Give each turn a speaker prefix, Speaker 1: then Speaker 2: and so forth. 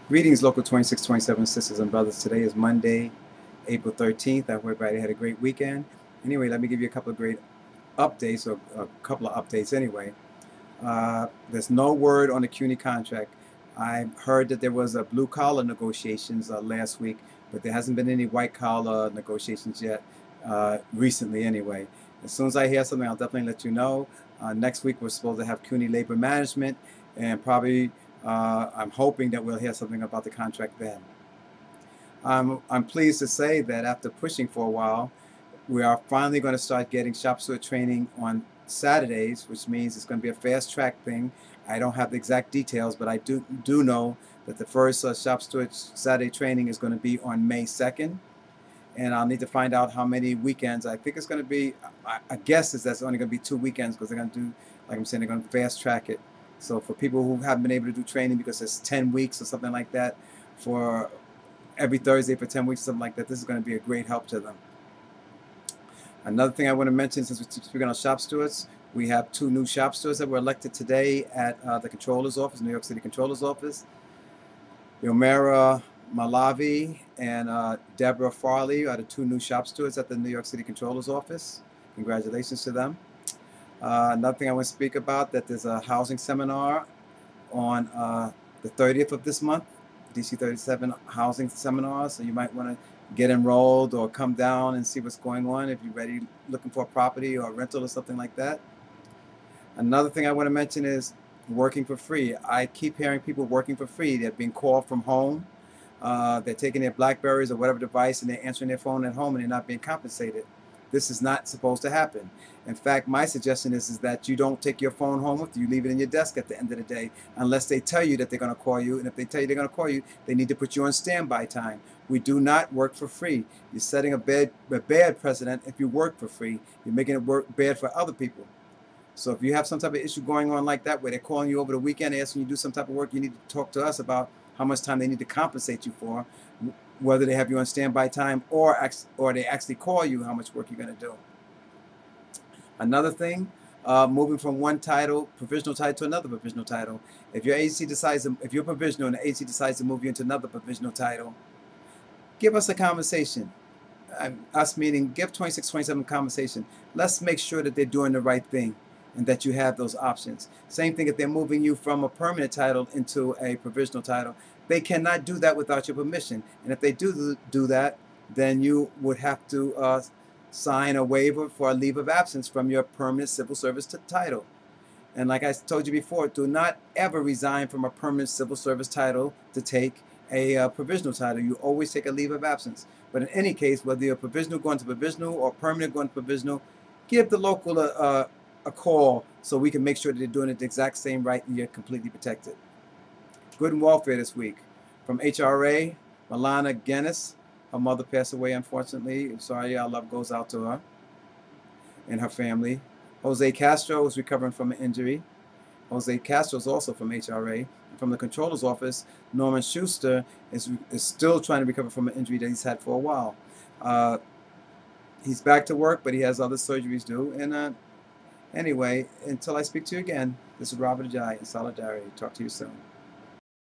Speaker 1: Greetings, Local 2627 sisters and brothers. Today is Monday, April 13th. I hope everybody had a great weekend. Anyway, let me give you a couple of great updates, or a couple of updates anyway. There's no word on the CUNY contract. I heard that there was a blue-collar negotiations last week, but there hasn't been any white-collar negotiations yet, recently anyway. As soon as I hear something, I'll definitely let you know. Next week, we're supposed to have CUNY labor management, and probably I'm hoping that we'll hear something about the contract then. I'm pleased to say that after pushing for a while, we are finally going to start getting Shop Steward training on Saturdays, which means it's going to be a fast track thing. I don't have the exact details, but I do know that the first Shop Steward Saturday training is going to be on May 2nd. And I'll need to find out how many weekends. I think it's going to be, I guess that's only going to be 2 weekends, because they're going to do, like I'm saying, they're going to fast track it. So for people who haven't been able to do training because it's 10 weeks or something like that, for every Thursday for 10 weeks, something like that, this is going to be a great help to them. Another thing I want to mention, since we're speaking on shop stewards, we have 2 new shop stewards that were elected today at the Controller's Office, New York City Controller's Office. Yomera Malavi and Deborah Farley are the 2 new shop stewards at the New York City Controller's Office. Congratulations to them. Another thing I want to speak about, that there's a housing seminar on the 30th of this month, DC 37 housing seminar, so you might want to get enrolled or come down and see what's going on if you're ready, looking for a property or a rental or something like that. Another thing I want to mention is working for free. I keep hearing people working for free. They're being called from home. They're taking their Blackberries or whatever device and they're answering their phone at home and they're not being compensated. This is not supposed to happen. In fact, my suggestion is that you don't take your phone home with you. You leave it in your desk at the end of the day, unless they tell you that they're going to call you. And if they tell you they're going to call you, they need to put you on standby time. We do not work for free. You're setting a bad precedent if you work for free. You're making it work bad for other people. So if you have some type of issue going on like that, where they're calling you over the weekend, asking you to do some type of work, you need to talk to us about how much time they need to compensate you for, whether they have you on standby time or they actually call you how much work you're going to do. Another thing, moving from one title, provisional title, to another provisional title. If your agency decides, if you're provisional and the agency decides to move you into another provisional title, give us a conversation. Us meaning, give 2627 conversation. Let's make sure that they're doing the right thing and that you have those options. Same thing if they're moving you from a permanent title into a provisional title. They cannot do that without your permission. And if they do that, then you would have to sign a waiver for a leave of absence from your permanent civil service title. And like I told you before, do not ever resign from a permanent civil service title to take a provisional title. You always take a leave of absence. But in any case, whether you're provisional going to provisional or permanent going to provisional, give the local a call so we can make sure that they're doing it the exact same right and you're completely protected. Good and welfare this week. From HRA, Milana Guinness. Her mother passed away, unfortunately. I'm sorry, our love goes out to her and her family. Jose Castro is recovering from an injury. Jose Castro is also from HRA. From the Controller's Office, Norman Schuster is still trying to recover from an injury that he's had for a while. He's back to work, but he has other surgeries due. And anyway, until I speak to you again, this is Robert Ajayi in Solidarity. Talk to you soon.